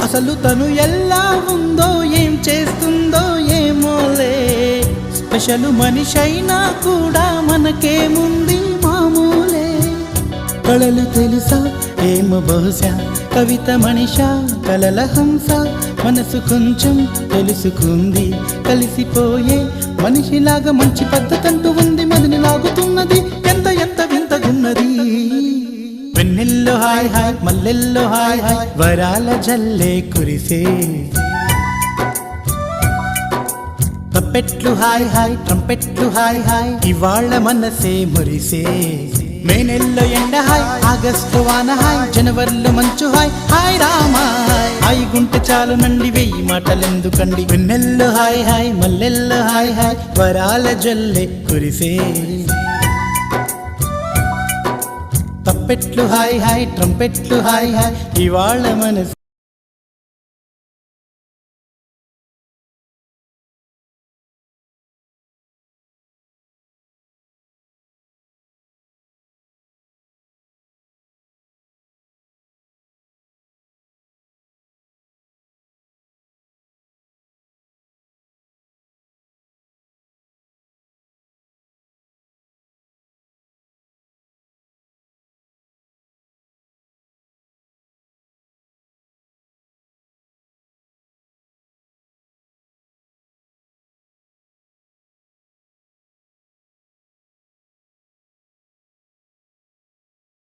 అసలు తను ఎలా ఉందో ఏం చేస్తుందో ఏమోలే, స్పెషల్ మనిషైనా కూడా మనకేముంది మామూలే. కళలు తెలుసా ఏమో బహుశా, కవిత మనిషా కలల హంస, మనసు కొంచెం తెలుసుకుంది కలిసిపోయే మనిషిలాగా, మంచి పద్ధతంటూ ఉంది మదిని లాగుతున్నది, ఎంత ఎంత వింతగున్నది. వెన్నెల్లో హాయ్ హాయ్ మల్లెల్లో హాయ్ హాయ్, వరాల జల్లే కురిసే. తప్పెట్లు హాయ్ హాయ్ ట్రంపెట్లు హాయ్ హాయ్, ఇవాళ మనసే మురిసే. మే నెల్లో ఎండ హాయ్, ఆగస్టు వాన హాయ్, జనవరిలో మంచు హాయ్, హాయ్ రామా హాయ్ గుంటె చాలు నండి వెయ్యి మాటలెందుకండి. వెన్నెల్లో హాయ్ హాయ్ మల్లెల్లో హాయ్ హాయ్, వరాల జల్లే కురిసే. తప్పెట్లు హాయ్ హాయ్ ట్రంపెట్లు హాయ్ హాయ్, ఇవాళ మనసు